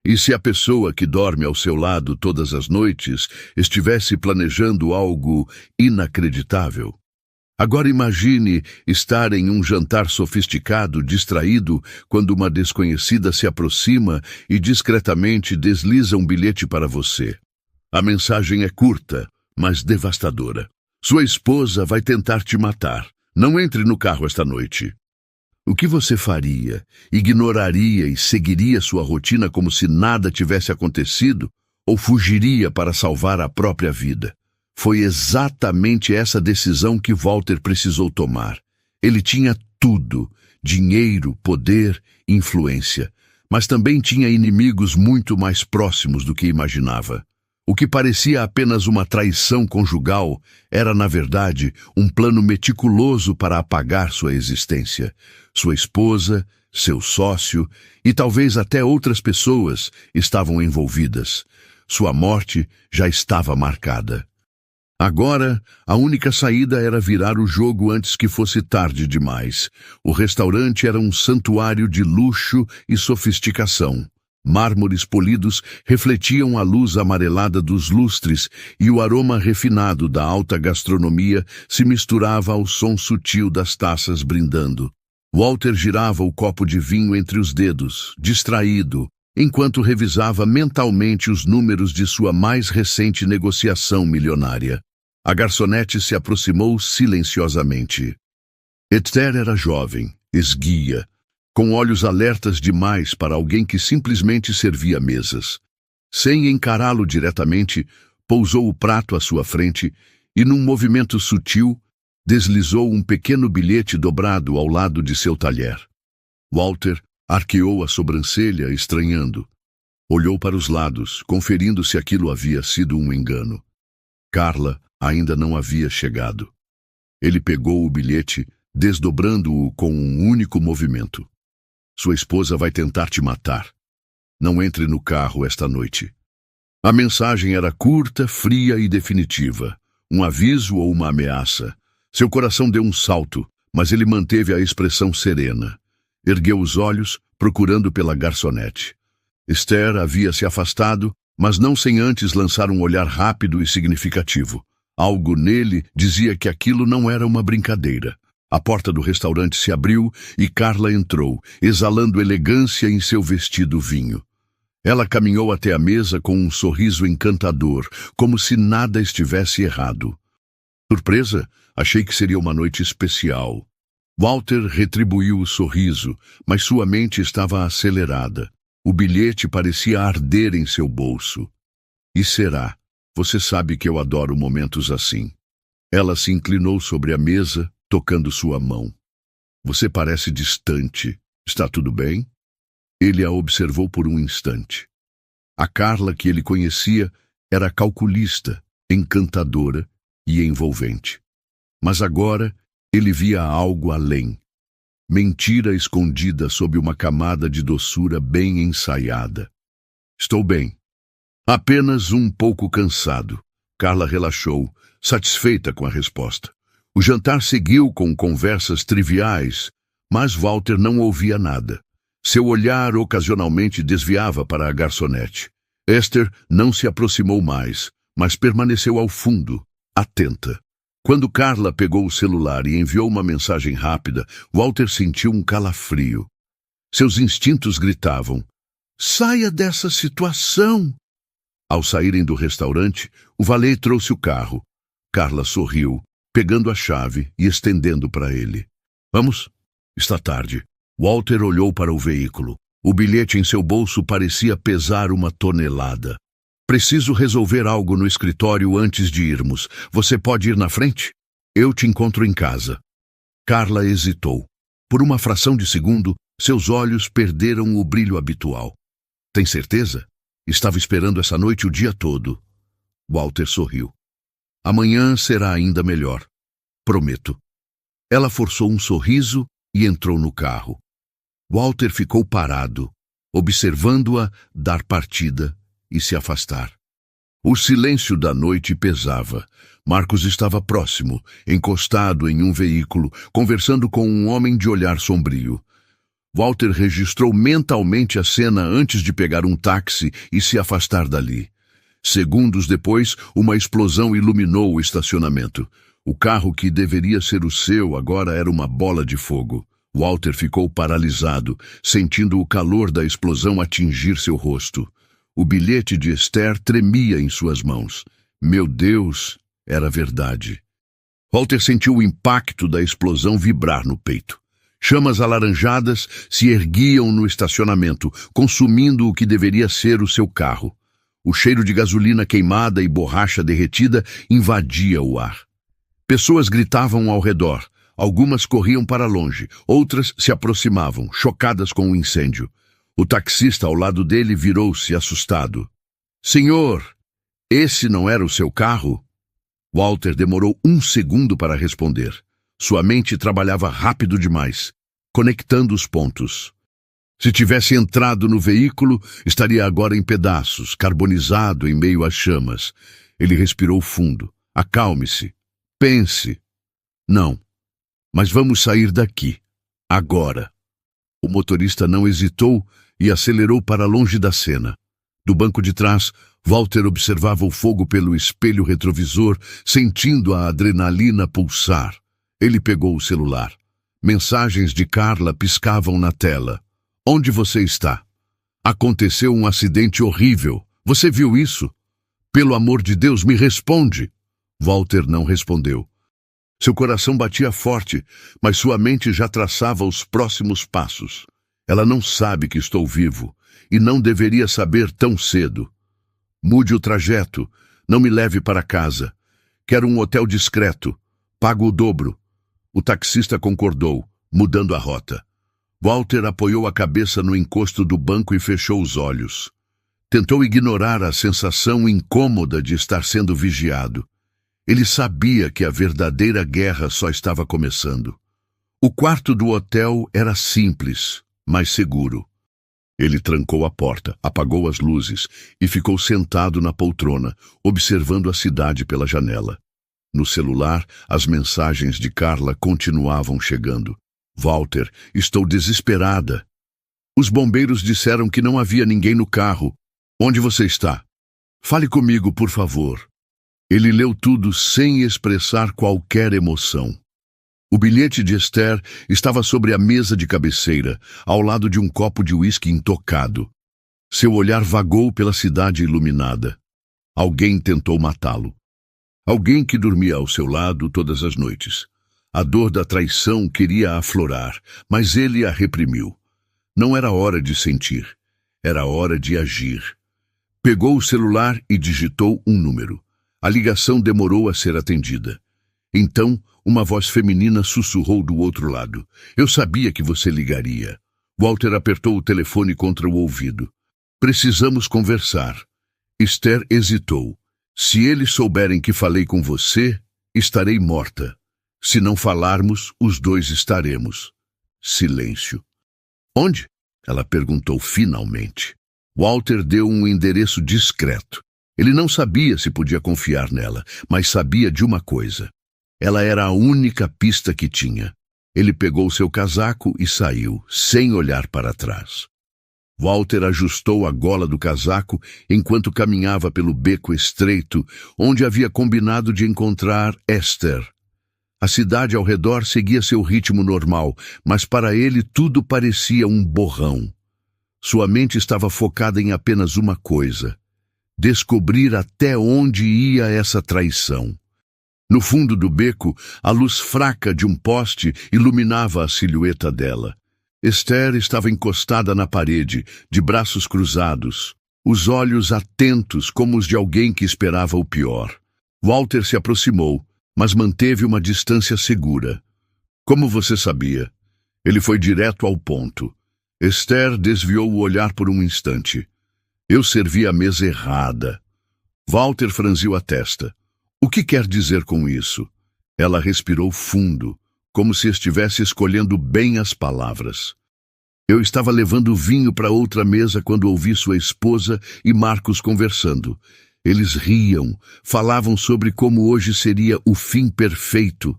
E se a pessoa que dorme ao seu lado todas as noites estivesse planejando algo inacreditável? Agora imagine estar em um jantar sofisticado, distraído, quando uma desconhecida se aproxima e discretamente desliza um bilhete para você. A mensagem é curta, mas devastadora. Sua esposa vai tentar te matar. Não entre no carro esta noite. O que você faria? Ignoraria e seguiria sua rotina como se nada tivesse acontecido? Ou fugiria para salvar a própria vida? Foi exatamente essa decisão que Walter precisou tomar. Ele tinha tudo: dinheiro, poder, influência. Mas também tinha inimigos muito mais próximos do que imaginava. O que parecia apenas uma traição conjugal era, na verdade, um plano meticuloso para apagar sua existência. Sua esposa, seu sócio e talvez até outras pessoas estavam envolvidas. Sua morte já estava marcada. Agora, a única saída era virar o jogo antes que fosse tarde demais. O restaurante era um santuário de luxo e sofisticação. Mármores polidos refletiam a luz amarelada dos lustres e o aroma refinado da alta gastronomia se misturava ao som sutil das taças brindando. Walter girava o copo de vinho entre os dedos, distraído, enquanto revisava mentalmente os números de sua mais recente negociação milionária. A garçonete se aproximou silenciosamente. Esther era jovem, esguia, com olhos alertas demais para alguém que simplesmente servia mesas. Sem encará-lo diretamente, pousou o prato à sua frente e, num movimento sutil, deslizou um pequeno bilhete dobrado ao lado de seu talher. Walter arqueou a sobrancelha, estranhando. Olhou para os lados, conferindo se aquilo havia sido um engano. Carla ainda não havia chegado. Ele pegou o bilhete, desdobrando-o com um único movimento. Sua esposa vai tentar te matar. Não entre no carro esta noite. A mensagem era curta, fria e definitiva. Um aviso ou uma ameaça. Seu coração deu um salto, mas ele manteve a expressão serena. Ergueu os olhos, procurando pela garçonete. Esther havia se afastado, mas não sem antes lançar um olhar rápido e significativo. Algo nele dizia que aquilo não era uma brincadeira. A porta do restaurante se abriu e Carla entrou, exalando elegância em seu vestido vinho. Ela caminhou até a mesa com um sorriso encantador, como se nada estivesse errado. Surpresa, achei que seria uma noite especial. Walter retribuiu o sorriso, mas sua mente estava acelerada. O bilhete parecia arder em seu bolso. E será? Você sabe que eu adoro momentos assim. Ela se inclinou sobre a mesa, tocando sua mão. Você parece distante. Está tudo bem? Ele a observou por um instante. A Carla que ele conhecia era calculista, encantadora e envolvente. Mas agora ele via algo além. Mentira escondida sob uma camada de doçura bem ensaiada. Estou bem. Apenas um pouco cansado. Carla relaxou, satisfeita com a resposta. O jantar seguiu com conversas triviais, mas Walter não ouvia nada. Seu olhar ocasionalmente desviava para a garçonete. Esther não se aproximou mais, mas permaneceu ao fundo, atenta. Quando Carla pegou o celular e enviou uma mensagem rápida, Walter sentiu um calafrio. Seus instintos gritavam: "Saia dessa situação!" Ao saírem do restaurante, o valet trouxe o carro. Carla sorriu, pegando a chave e estendendo para ele. "Vamos? Está tarde." Walter olhou para o veículo. O bilhete em seu bolso parecia pesar uma tonelada. "Preciso resolver algo no escritório antes de irmos. Você pode ir na frente? Eu te encontro em casa." Carla hesitou. Por uma fração de segundo, seus olhos perderam o brilho habitual. "Tem certeza? Estava esperando essa noite o dia todo." Walter sorriu. "Amanhã será ainda melhor. Prometo." Ela forçou um sorriso e entrou no carro. Walter ficou parado, observando-a dar partida e se afastar. O silêncio da noite pesava. Marcos estava próximo, encostado em um veículo, conversando com um homem de olhar sombrio. Walter registrou mentalmente a cena antes de pegar um táxi e se afastar dali. Segundos depois, uma explosão iluminou o estacionamento. O carro que deveria ser o seu agora era uma bola de fogo. Walter ficou paralisado, sentindo o calor da explosão atingir seu rosto. O bilhete de Esther tremia em suas mãos. Meu Deus, era verdade. Walter sentiu o impacto da explosão vibrar no peito. Chamas alaranjadas se erguiam no estacionamento, consumindo o que deveria ser o seu carro. O cheiro de gasolina queimada e borracha derretida invadia o ar. Pessoas gritavam ao redor. Algumas corriam para longe, outras se aproximavam, chocadas com o incêndio. O taxista ao lado dele virou-se assustado. Senhor, esse não era o seu carro? Walter demorou 1 segundo para responder. Sua mente trabalhava rápido demais, conectando os pontos. Se tivesse entrado no veículo, estaria agora em pedaços, carbonizado em meio às chamas. Ele respirou fundo. Acalme-se. Pense. Não. Mas vamos sair daqui. Agora. O motorista não hesitou e acelerou para longe da cena. Do banco de trás, Walter observava o fogo pelo espelho retrovisor, sentindo a adrenalina pulsar. Ele pegou o celular. Mensagens de Carla piscavam na tela. Onde você está? Aconteceu um acidente horrível. Você viu isso? Pelo amor de Deus, me responde. Walter não respondeu. Seu coração batia forte, mas sua mente já traçava os próximos passos. Ela não sabe que estou vivo, e não deveria saber tão cedo. Mude o trajeto, não me leve para casa. Quero um hotel discreto. Pago o dobro. O taxista concordou, mudando a rota. Walter apoiou a cabeça no encosto do banco e fechou os olhos. Tentou ignorar a sensação incômoda de estar sendo vigiado. Ele sabia que a verdadeira guerra só estava começando. O quarto do hotel era simples, mas seguro. Ele trancou a porta, apagou as luzes e ficou sentado na poltrona, observando a cidade pela janela. No celular, as mensagens de Carla continuavam chegando. Walter, estou desesperada. Os bombeiros disseram que não havia ninguém no carro. Onde você está? Fale comigo, por favor. Ele leu tudo sem expressar qualquer emoção. O bilhete de Esther estava sobre a mesa de cabeceira, ao lado de um copo de uísque intocado. Seu olhar vagou pela cidade iluminada. Alguém tentou matá-lo. Alguém que dormia ao seu lado todas as noites. A dor da traição queria aflorar, mas ele a reprimiu. Não era hora de sentir, era hora de agir. Pegou o celular e digitou um número. A ligação demorou a ser atendida. Então, uma voz feminina sussurrou do outro lado. Eu sabia que você ligaria. Walter apertou o telefone contra o ouvido. Precisamos conversar. Esther hesitou. Se eles souberem que falei com você, estarei morta. Se não falarmos, os dois estaremos. Silêncio. Onde? Ela perguntou finalmente. Walter deu um endereço discreto. Ele não sabia se podia confiar nela, mas sabia de uma coisa. Ela era a única pista que tinha. Ele pegou seu casaco e saiu, sem olhar para trás. Walter ajustou a gola do casaco enquanto caminhava pelo beco estreito, onde havia combinado de encontrar Esther. A cidade ao redor seguia seu ritmo normal, mas para ele tudo parecia um borrão. Sua mente estava focada em apenas uma coisa: descobrir até onde ia essa traição. No fundo do beco, a luz fraca de um poste iluminava a silhueta dela. Esther estava encostada na parede, de braços cruzados, os olhos atentos como os de alguém que esperava o pior. Walter se aproximou, mas manteve uma distância segura. Como você sabia? Ele foi direto ao ponto. Esther desviou o olhar por um instante. Eu servi a mesa errada. Walter franziu a testa. O que quer dizer com isso? Ela respirou fundo, como se estivesse escolhendo bem as palavras. Eu estava levando vinho para outra mesa quando ouvi sua esposa e Marcos conversando. Eles riam, falavam sobre como hoje seria o fim perfeito.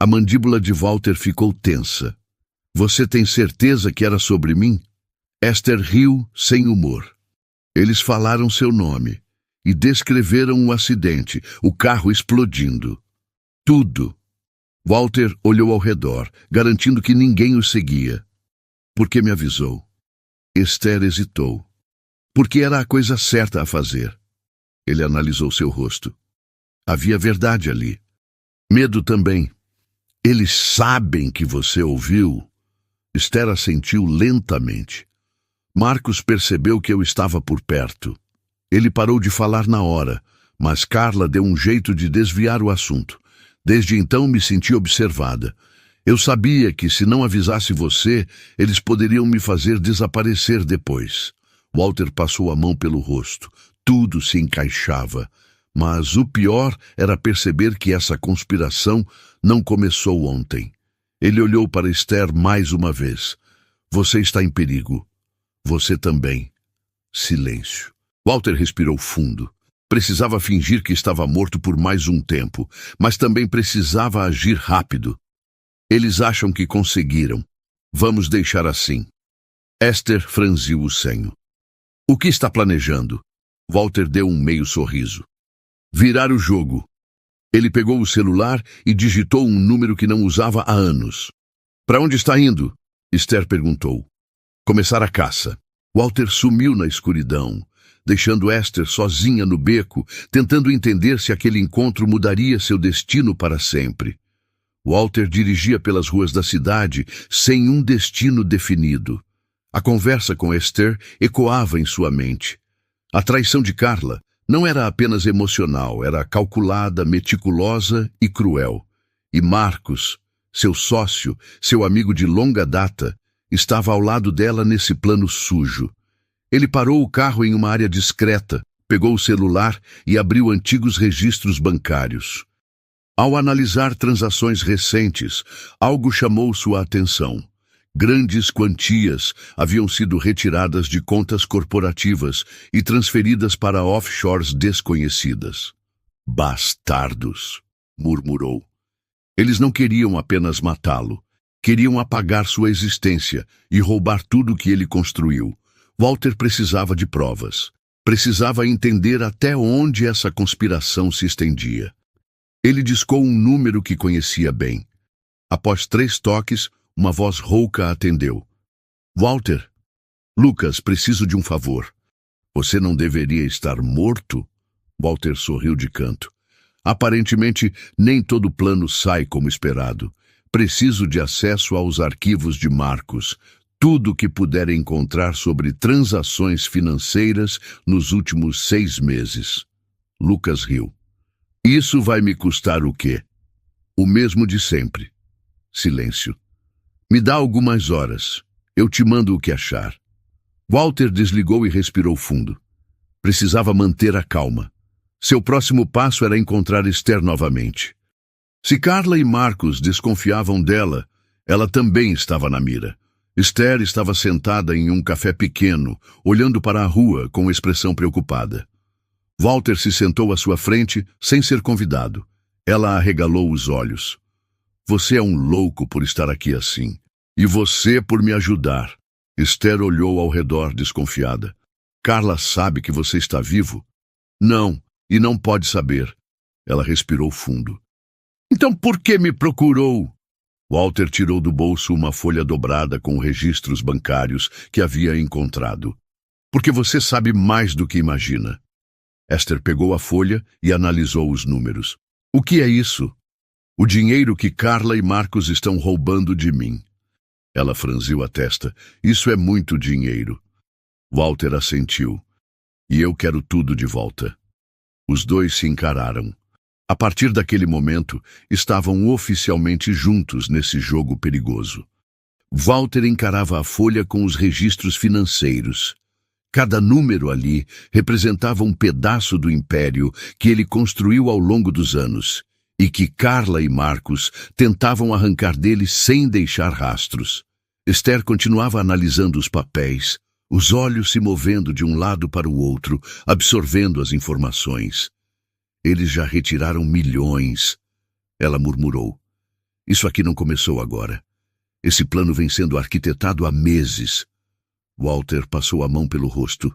A mandíbula de Walter ficou tensa. Você tem certeza que era sobre mim? Esther riu sem humor. Eles falaram seu nome e descreveram o acidente, o carro explodindo. Tudo. Walter olhou ao redor, garantindo que ninguém o seguia. Por que me avisou? Esther hesitou. Porque era a coisa certa a fazer. Ele analisou seu rosto. Havia verdade ali. Medo também. Eles sabem que você ouviu. Esther assentiu lentamente. Marcos percebeu que eu estava por perto. Ele parou de falar na hora, mas Carla deu um jeito de desviar o assunto. Desde então me senti observada. Eu sabia que se não avisasse você, eles poderiam me fazer desaparecer depois. Walter passou a mão pelo rosto. Tudo se encaixava. Mas o pior era perceber que essa conspiração não começou ontem. Ele olhou para Esther mais uma vez. Você está em perigo. Você também. Silêncio. Walter respirou fundo. Precisava fingir que estava morto por mais um tempo, mas também precisava agir rápido. Eles acham que conseguiram. Vamos deixar assim. Esther franziu o senho. O que está planejando? Walter deu um meio sorriso. Virar o jogo. Ele pegou o celular e digitou um número que não usava há anos. Para onde está indo? Esther perguntou. Começar a caça. Walter sumiu na escuridão, deixando Esther sozinha no beco, tentando entender se aquele encontro mudaria seu destino para sempre. Walter dirigia pelas ruas da cidade sem um destino definido. A conversa com Esther ecoava em sua mente. A traição de Carla não era apenas emocional, era calculada, meticulosa e cruel. E Marcos, seu sócio, seu amigo de longa data, estava ao lado dela nesse plano sujo. Ele parou o carro em uma área discreta, pegou o celular e abriu antigos registros bancários. Ao analisar transações recentes, algo chamou sua atenção. Grandes quantias haviam sido retiradas de contas corporativas e transferidas para offshores desconhecidas. Bastardos, murmurou. Eles não queriam apenas matá-lo. Queriam apagar sua existência e roubar tudo que ele construiu. Walter precisava de provas. Precisava entender até onde essa conspiração se estendia. Ele discou um número que conhecia bem. Após 3 toques, uma voz rouca atendeu. Walter, Lucas, preciso de um favor. Você não deveria estar morto? Walter sorriu de canto. Aparentemente, nem todo plano sai como esperado. Preciso de acesso aos arquivos de Marcos, tudo o que puder encontrar sobre transações financeiras nos últimos 6 meses. Lucas riu. Isso vai me custar o quê? O mesmo de sempre. Silêncio. Me dá algumas horas. Eu te mando o que achar. Walter desligou e respirou fundo. Precisava manter a calma. Seu próximo passo era encontrar Esther novamente. Se Carla e Marcos desconfiavam dela, ela também estava na mira. Esther estava sentada em um café pequeno, olhando para a rua com expressão preocupada. Walter se sentou à sua frente, sem ser convidado. Ela arregalou os olhos. Você é um louco por estar aqui assim. E você por me ajudar. Esther olhou ao redor desconfiada. Carla sabe que você está vivo? Não, e não pode saber. Ela respirou fundo. Então por que me procurou? Walter tirou do bolso uma folha dobrada com registros bancários que havia encontrado. Porque você sabe mais do que imagina. Esther pegou a folha e analisou os números. O que é isso? O dinheiro que Carla e Marcos estão roubando de mim. Ela franziu a testa. Isso é muito dinheiro. Walter assentiu. E eu quero tudo de volta. Os dois se encararam. A partir daquele momento, estavam oficialmente juntos nesse jogo perigoso. Walter encarava a folha com os registros financeiros. Cada número ali representava um pedaço do império que ele construiu ao longo dos anos e que Carla e Marcos tentavam arrancar dele sem deixar rastros. Esther continuava analisando os papéis, os olhos se movendo de um lado para o outro, absorvendo as informações. Eles já retiraram milhões. Ela murmurou. Isso aqui não começou agora. Esse plano vem sendo arquitetado há meses. Walter passou a mão pelo rosto.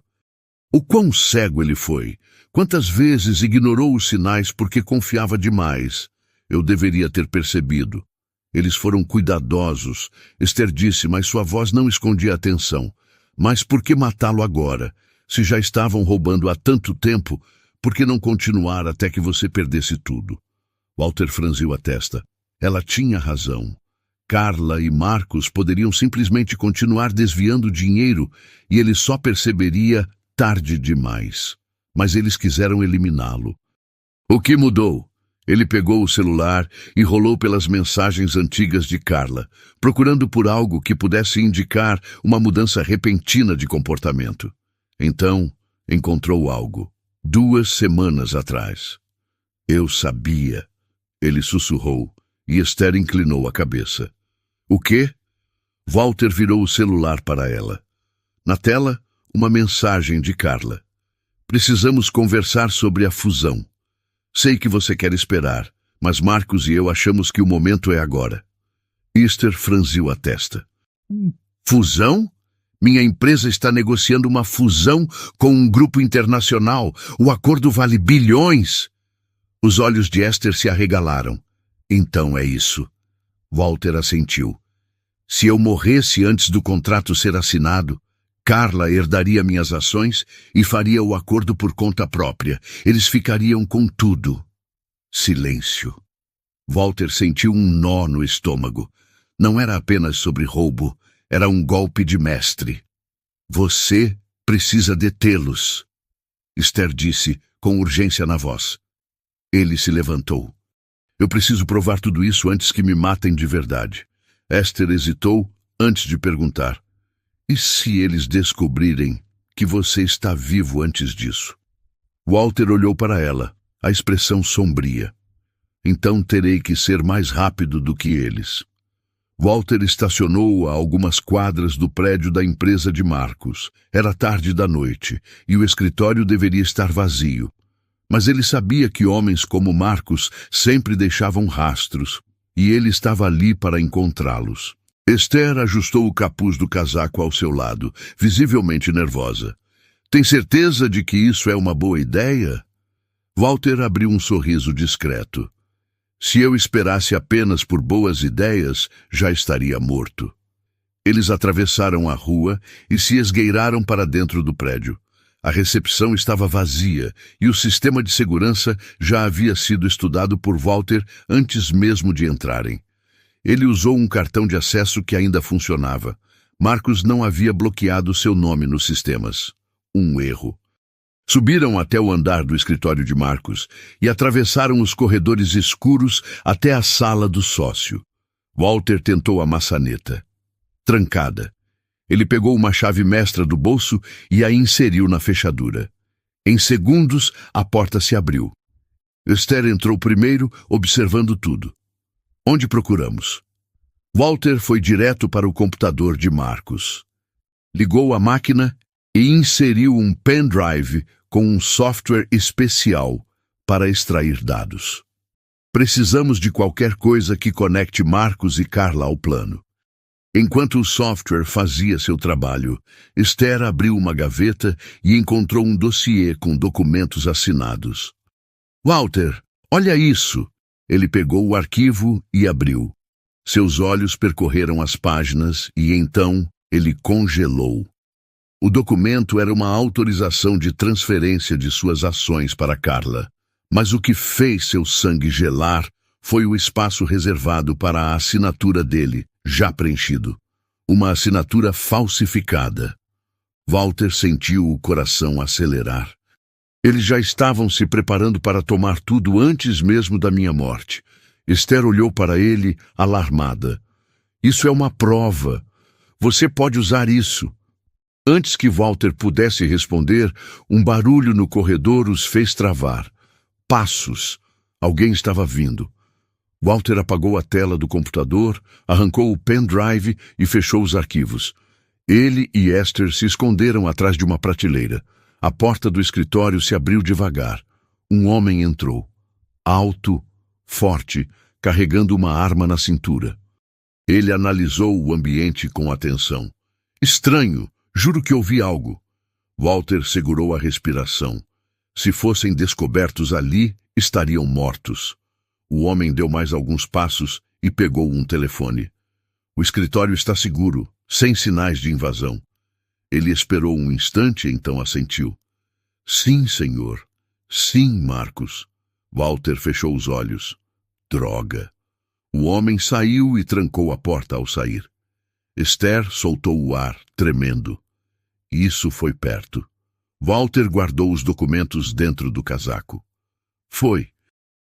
O quão cego ele foi! Quantas vezes ignorou os sinais porque confiava demais? Eu deveria ter percebido. Eles foram cuidadosos. Esther disse, mas sua voz não escondia atenção. Mas por que matá-lo agora? Se já estavam roubando há tanto tempo, por que não continuar até que você perdesse tudo? Walter franziu a testa. Ela tinha razão. Carla e Marcos poderiam simplesmente continuar desviando dinheiro e ele só perceberia tarde demais. Mas eles quiseram eliminá-lo. O que mudou? Ele pegou o celular e rolou pelas mensagens antigas de Carla, procurando por algo que pudesse indicar uma mudança repentina de comportamento. Então, encontrou algo. 2 semanas atrás. Eu sabia. Ele sussurrou, e Esther inclinou a cabeça. O quê? Walter virou o celular para ela. Na tela, uma mensagem de Carla. Precisamos conversar sobre a fusão. Sei que você quer esperar, mas Marcos e eu achamos que o momento é agora. Esther franziu a testa. Fusão? Minha empresa está negociando uma fusão com um grupo internacional. O acordo vale bilhões. Os olhos de Esther se arregalaram. Então é isso. Walter assentiu. Se eu morresse antes do contrato ser assinado, Carla herdaria minhas ações e faria o acordo por conta própria. Eles ficariam com tudo. Silêncio. Walter sentiu um nó no estômago. Não era apenas sobre roubo, era um golpe de mestre. Você precisa detê-los, Esther disse, com urgência na voz. Ele se levantou. Eu preciso provar tudo isso antes que me matem de verdade. Esther hesitou antes de perguntar. E se eles descobrirem que você está vivo antes disso? Walter olhou para ela, a expressão sombria. Então terei que ser mais rápido do que eles. Walter estacionou a algumas quadras do prédio da empresa de Marcos. Era tarde da noite e o escritório deveria estar vazio. Mas ele sabia que homens como Marcos sempre deixavam rastros, e ele estava ali para encontrá-los. Esther ajustou o capuz do casaco ao seu lado, visivelmente nervosa. Tem certeza de que isso é uma boa ideia? Walter abriu um sorriso discreto. Se eu esperasse apenas por boas ideias, já estaria morto. Eles atravessaram a rua e se esgueiraram para dentro do prédio. A recepção estava vazia e o sistema de segurança já havia sido estudado por Walter antes mesmo de entrarem. Ele usou um cartão de acesso que ainda funcionava. Marcos não havia bloqueado seu nome nos sistemas. Um erro. Subiram até o andar do escritório de Marcos e atravessaram os corredores escuros até a sala do sócio. Walter tentou a maçaneta. Trancada. Ele pegou uma chave mestra do bolso e a inseriu na fechadura. Em segundos, a porta se abriu. Esther entrou primeiro, observando tudo. Onde procuramos? Walter foi direto para o computador de Marcos. Ligou a máquina e inseriu um pendrive com um software especial para extrair dados. Precisamos de qualquer coisa que conecte Marcos e Carla ao plano. Enquanto o software fazia seu trabalho, Esther abriu uma gaveta e encontrou um dossiê com documentos assinados. Walter, olha isso! Ele pegou o arquivo e abriu. Seus olhos percorreram as páginas e então ele congelou. O documento era uma autorização de transferência de suas ações para Carla. Mas o que fez seu sangue gelar foi o espaço reservado para a assinatura dele, já preenchido. Uma assinatura falsificada. Walter sentiu o coração acelerar. Eles já estavam se preparando para tomar tudo antes mesmo da minha morte. Esther olhou para ele, alarmada. Isso é uma prova. Você pode usar isso. Antes que Walter pudesse responder, um barulho no corredor os fez travar. Passos. Alguém estava vindo. Walter apagou a tela do computador, arrancou o pendrive e fechou os arquivos. Ele e Esther se esconderam atrás de uma prateleira. A porta do escritório se abriu devagar. Um homem entrou. Alto, forte, carregando uma arma na cintura. Ele analisou o ambiente com atenção. Estranho, juro que ouvi algo. Walter segurou a respiração. Se fossem descobertos ali, estariam mortos. O homem deu mais alguns passos e pegou um telefone. O escritório está seguro, sem sinais de invasão. Ele esperou um instante, então assentiu. Sim, senhor. Sim, Marcos. Walter fechou os olhos. Droga. O homem saiu e trancou a porta ao sair. Esther soltou o ar, tremendo. Isso foi perto. Walter guardou os documentos dentro do casaco. Foi.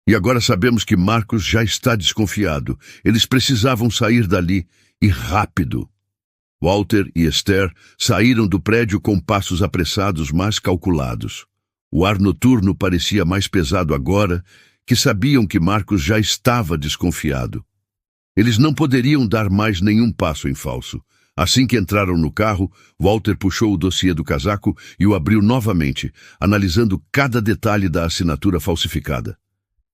E agora sabemos que Marcos já está desconfiado. Eles precisavam sair dali, e rápido. Walter e Esther saíram do prédio com passos apressados, mas calculados. O ar noturno parecia mais pesado agora, que sabiam que Marcos já estava desconfiado. Eles não poderiam dar mais nenhum passo em falso. Assim que entraram no carro, Walter puxou o dossiê do casaco e o abriu novamente, analisando cada detalhe da assinatura falsificada.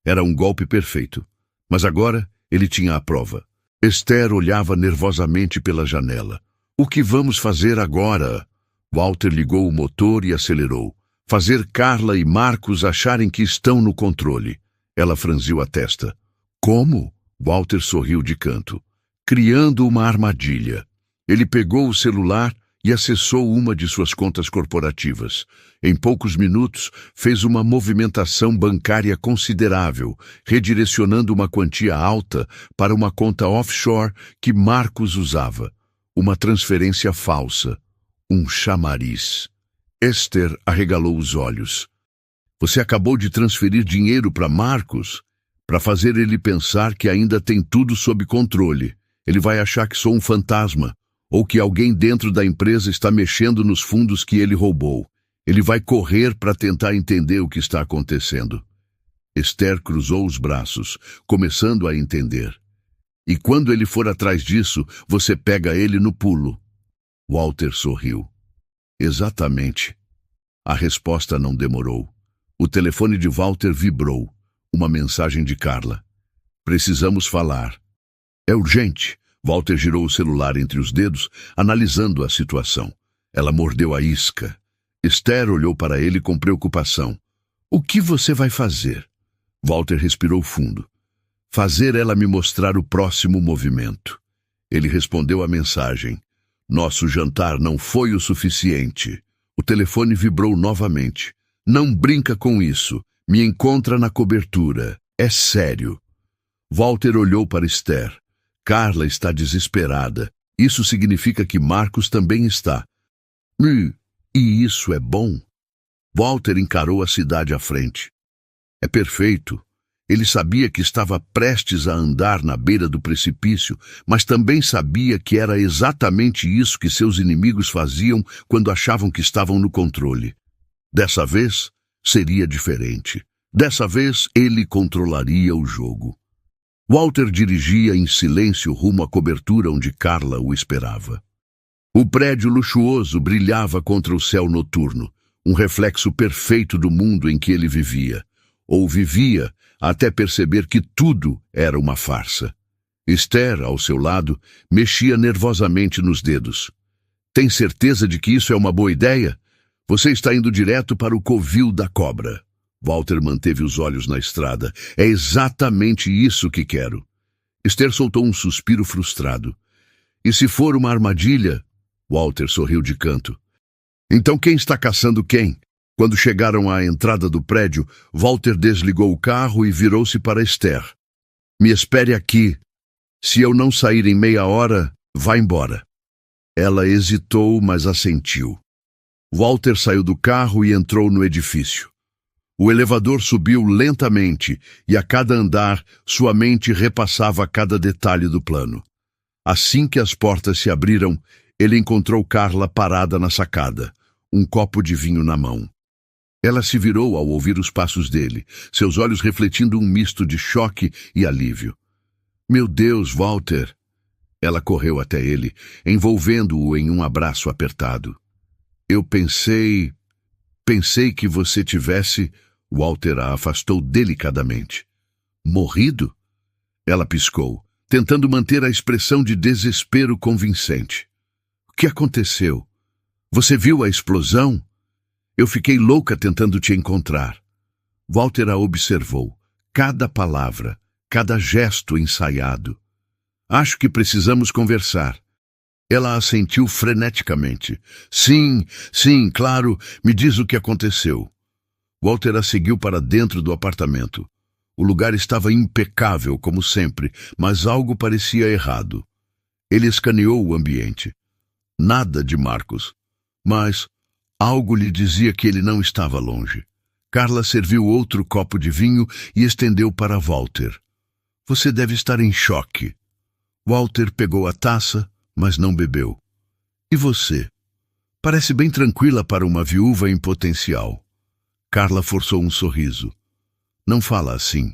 Era um golpe perfeito, mas agora ele tinha a prova. Esther olhava nervosamente pela janela. O que vamos fazer agora? Walter ligou o motor e acelerou. Fazer Carla e Marcos acharem que estão no controle. Ela franziu a testa. Como? Walter sorriu de canto. Criando uma armadilha. Ele pegou o celular e acessou uma de suas contas corporativas. Em poucos minutos, fez uma movimentação bancária considerável, redirecionando uma quantia alta para uma conta offshore que Marcos usava. Uma transferência falsa. Um chamariz. Esther arregalou os olhos. Você acabou de transferir dinheiro para Marcos? Para fazer ele pensar que ainda tem tudo sob controle. Ele vai achar que sou um fantasma, ou que alguém dentro da empresa está mexendo nos fundos que ele roubou. Ele vai correr para tentar entender o que está acontecendo. Esther cruzou os braços, começando a entender. E quando ele for atrás disso, você pega ele no pulo. Walter sorriu. Exatamente. A resposta não demorou. O telefone de Walter vibrou. Uma mensagem de Carla. Precisamos falar. É urgente. Walter girou o celular entre os dedos, analisando a situação. Ela mordeu a isca. Esther olhou para ele com preocupação. O que você vai fazer? Walter respirou fundo. Fazer ela me mostrar o próximo movimento. Ele respondeu à mensagem. Nosso jantar não foi o suficiente. O telefone vibrou novamente. Não brinca com isso. Me encontra na cobertura. É sério. Walter olhou para Esther. Carla está desesperada. Isso significa que Marcos também está. E isso é bom? Walter encarou a cidade à frente. É perfeito. Ele sabia que estava prestes a andar na beira do precipício, mas também sabia que era exatamente isso que seus inimigos faziam quando achavam que estavam no controle. Dessa vez, seria diferente. Dessa vez, ele controlaria o jogo. Walter dirigia em silêncio rumo à cobertura onde Carla o esperava. O prédio luxuoso brilhava contra o céu noturno, um reflexo perfeito do mundo em que ele vivia. Ou vivia, até perceber que tudo era uma farsa. Esther, ao seu lado, mexia nervosamente nos dedos. Tem certeza de que isso é uma boa ideia? Você está indo direto para o covil da cobra. Walter manteve os olhos na estrada. É exatamente isso que quero. Esther soltou um suspiro frustrado. E se for uma armadilha? Walter sorriu de canto. Então quem está caçando quem? Quando chegaram à entrada do prédio, Walter desligou o carro e virou-se para Esther. Me espere aqui. Se eu não sair em meia hora, vá embora. Ela hesitou, mas assentiu. Walter saiu do carro e entrou no edifício. O elevador subiu lentamente e a cada andar sua mente repassava cada detalhe do plano. Assim que as portas se abriram, ele encontrou Carla parada na sacada, um copo de vinho na mão. Ela se virou ao ouvir os passos dele, seus olhos refletindo um misto de choque e alívio. Meu Deus, Walter! Ela correu até ele, envolvendo-o em um abraço apertado. Eu pensei que você tivesse... Walter a afastou delicadamente. Morrido? Ela piscou. tentando manter a expressão de desespero convincente. O que aconteceu? Você viu a explosão? Eu fiquei louca tentando te encontrar. Walter a observou, cada palavra, cada gesto ensaiado. Acho que precisamos conversar. Ela assentiu freneticamente. Sim, claro, me diz o que aconteceu. Walter a seguiu para dentro do apartamento. O lugar estava impecável, como sempre, mas algo parecia errado. Ele escaneou o ambiente. Nada de Marcos. Mas algo lhe dizia que ele não estava longe. Carla serviu outro copo de vinho e estendeu para Walter. Você deve estar em choque. Walter pegou a taça, mas não bebeu. E você? Parece bem tranquila para uma viúva em potencial. Carla forçou um sorriso. Não fala assim.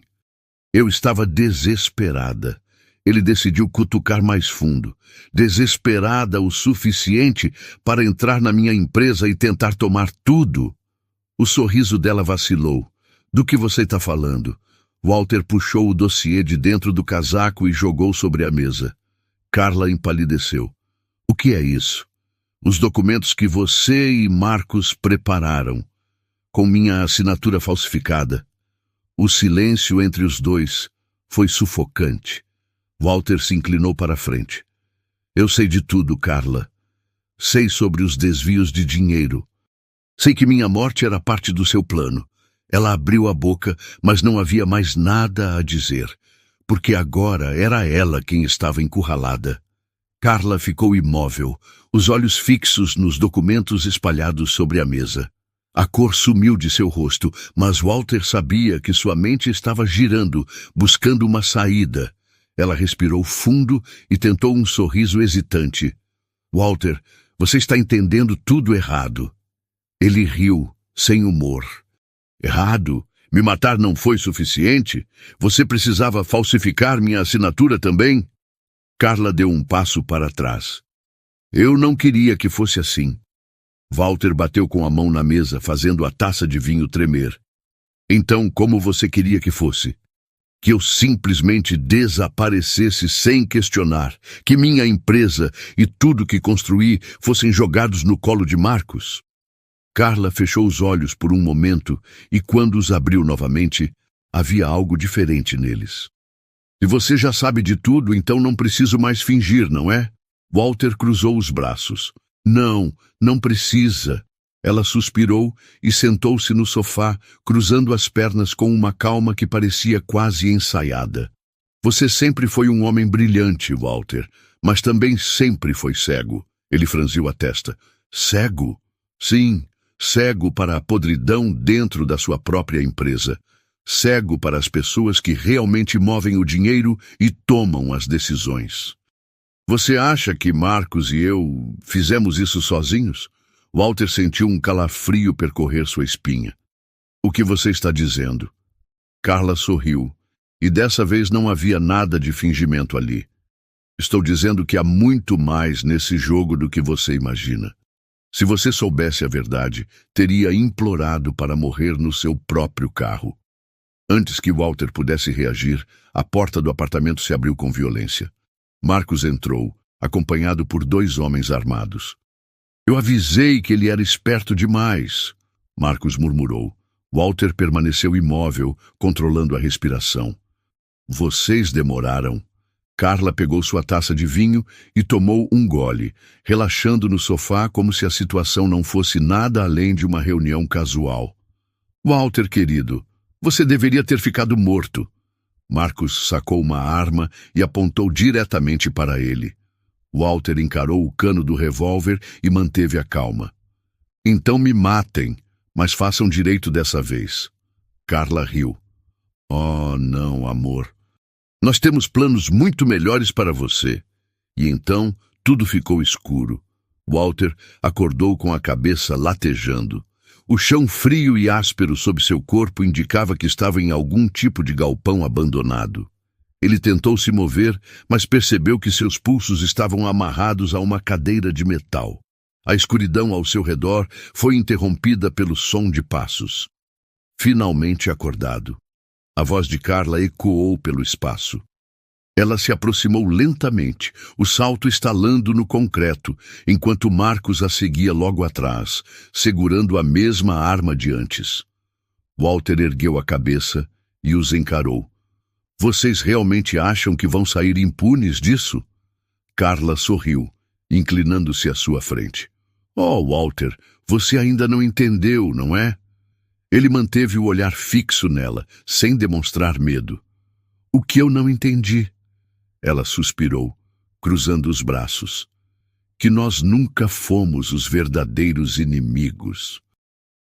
Eu estava desesperada. Ele decidiu cutucar mais fundo. Desesperada o suficiente para entrar na minha empresa e tentar tomar tudo. O sorriso dela vacilou. Do que você está falando? Walter puxou o dossiê de dentro do casaco e jogou sobre a mesa. Carla empalideceu. O que é isso? Os documentos que você e Marcos prepararam, com minha assinatura falsificada. O silêncio entre os dois foi sufocante. Walter se inclinou para a frente. Eu sei de tudo, Carla. Sei sobre os desvios de dinheiro. Sei que minha morte era parte do seu plano. Ela abriu a boca, mas não havia mais nada a dizer, porque agora era ela quem estava encurralada. Carla ficou imóvel, os olhos fixos nos documentos espalhados sobre a mesa. A cor sumiu de seu rosto, mas Walter sabia que sua mente estava girando, buscando uma saída. Ela respirou fundo e tentou um sorriso hesitante. Walter, você está entendendo tudo errado. Ele riu, sem humor. Errado? Me matar não foi suficiente? Você precisava falsificar minha assinatura também? Carla deu um passo para trás. Eu não queria que fosse assim. Walter bateu com a mão na mesa, fazendo a taça de vinho tremer. Então, como você queria que fosse? Que eu simplesmente desaparecesse sem questionar, que minha empresa e tudo que construí fossem jogados no colo de Marcos? Carla fechou os olhos por um momento e, quando os abriu novamente, havia algo diferente neles. Se você já sabe de tudo, então não preciso mais fingir, não é? Walter cruzou os braços. Não precisa. Ela suspirou e sentou-se no sofá, cruzando as pernas com uma calma que parecia quase ensaiada. Você sempre foi um homem brilhante, Walter, mas também sempre foi cego. Ele franziu a testa. Cego? Sim, cego para a podridão dentro da sua própria empresa. Cego para as pessoas que realmente movem o dinheiro e tomam as decisões. Você acha que Marcos e eu fizemos isso sozinhos? Walter sentiu um calafrio percorrer sua espinha. O que você está dizendo? Carla sorriu, e dessa vez não havia nada de fingimento ali. Estou dizendo que há muito mais nesse jogo do que você imagina. Se você soubesse a verdade, teria implorado para morrer no seu próprio carro. Antes que Walter pudesse reagir, a porta do apartamento se abriu com violência. Marcos entrou, acompanhado por 2 homens armados. Eu avisei que ele era esperto demais, Marcos murmurou. Walter permaneceu imóvel, controlando a respiração. Vocês demoraram. Carla pegou sua taça de vinho e tomou um gole, relaxando no sofá como se a situação não fosse nada além de uma reunião casual. Walter, querido, você deveria ter ficado morto. Marcos sacou uma arma e apontou diretamente para ele. Walter encarou o cano do revólver e manteve a calma. Então me matem, mas façam direito dessa vez. Carla riu. Oh, não, amor. Nós temos planos muito melhores para você. E então tudo ficou escuro. Walter acordou com a cabeça latejando. O chão frio e áspero sob seu corpo indicava que estava em algum tipo de galpão abandonado. Ele tentou se mover, mas percebeu que seus pulsos estavam amarrados a uma cadeira de metal. A escuridão ao seu redor foi interrompida pelo som de passos. Finalmente acordado, a voz de Carla ecoou pelo espaço. Ela se aproximou lentamente, o salto estalando no concreto, enquanto Marcos a seguia logo atrás, segurando a mesma arma de antes. Walter ergueu a cabeça e os encarou. Vocês realmente acham que vão sair impunes disso? Carla sorriu, inclinando-se à sua frente. Oh, Walter, você ainda não entendeu, não é? Ele manteve o olhar fixo nela, sem demonstrar medo. O que eu não entendi? Ela suspirou, cruzando os braços. Que nós nunca fomos os verdadeiros inimigos.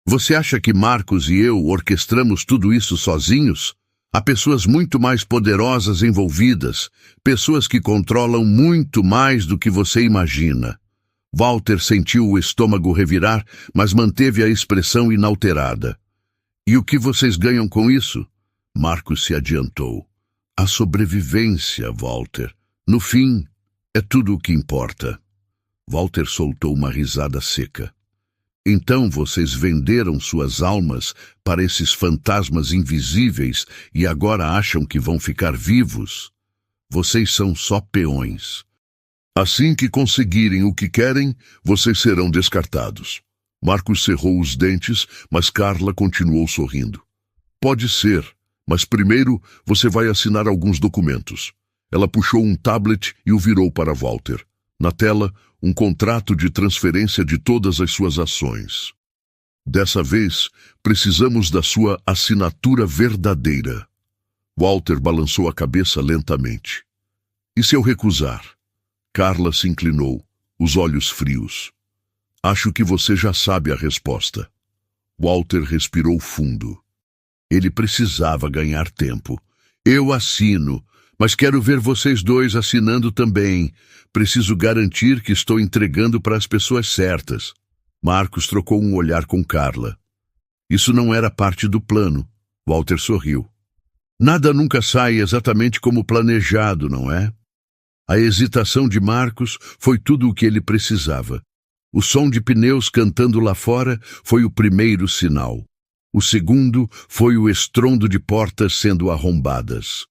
Você acha que Marcos e eu orquestramos tudo isso sozinhos? Há pessoas muito mais poderosas envolvidas, pessoas que controlam muito mais do que você imagina. Walter sentiu o estômago revirar, mas manteve a expressão inalterada. E o que vocês ganham com isso? Marcos se adiantou. A sobrevivência, Walter. No fim, é tudo o que importa. Walter soltou uma risada seca. Então vocês venderam suas almas para esses fantasmas invisíveis e agora acham que vão ficar vivos? Vocês são só peões. Assim que conseguirem o que querem, vocês serão descartados. Marcos cerrou os dentes, mas Carla continuou sorrindo. Pode ser, mas primeiro você vai assinar alguns documentos. Ela puxou um tablet e o virou para Walter. Na tela, um contrato de transferência de todas as suas ações. Dessa vez, precisamos da sua assinatura verdadeira. Walter balançou a cabeça lentamente. E se eu recusar? Carla se inclinou, os olhos frios. Acho que você já sabe a resposta. Walter respirou fundo. Ele precisava ganhar tempo. Eu assino, mas quero ver vocês dois assinando também. Preciso garantir que estou entregando para as pessoas certas. Marcos trocou um olhar com Carla. Isso não era parte do plano. Walter sorriu. Nada nunca sai exatamente como planejado, não é? A hesitação de Marcos foi tudo o que ele precisava. O som de pneus cantando lá fora foi o primeiro sinal. O segundo foi o estrondo de portas sendo arrombadas.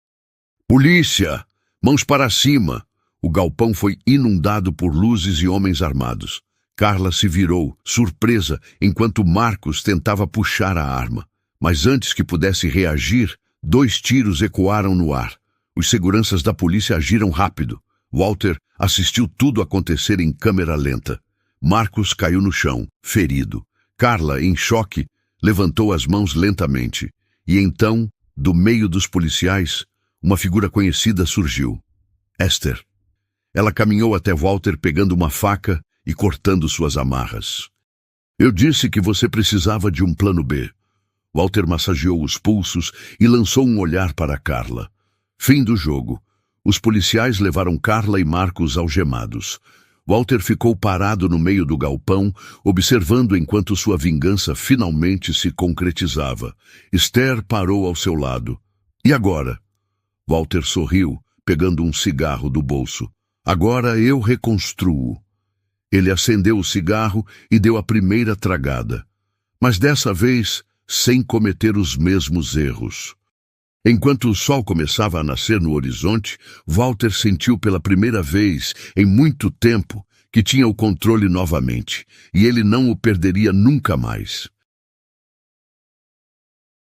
Polícia! Mãos para cima! O galpão foi inundado por luzes e homens armados. Carla se virou, surpresa, enquanto Marcos tentava puxar a arma. Mas antes que pudesse reagir, 2 tiros ecoaram no ar. Os seguranças da polícia agiram rápido. Walter assistiu tudo acontecer em câmera lenta. Marcos caiu no chão, ferido. Carla, em choque, levantou as mãos lentamente. E então, do meio dos policiais, uma figura conhecida surgiu. Esther. Ela caminhou até Walter pegando uma faca e cortando suas amarras. Eu disse que você precisava de um plano B. Walter massageou os pulsos e lançou um olhar para Carla. Fim do jogo. Os policiais levaram Carla e Marcos algemados. Walter ficou parado no meio do galpão, observando enquanto sua vingança finalmente se concretizava. Esther parou ao seu lado. E agora? Walter sorriu, pegando um cigarro do bolso. Agora eu reconstruo. Ele acendeu o cigarro e deu a primeira tragada. Mas dessa vez, sem cometer os mesmos erros. Enquanto o sol começava a nascer no horizonte, Walter sentiu pela primeira vez, em muito tempo, que tinha o controle novamente, e ele não o perderia nunca mais.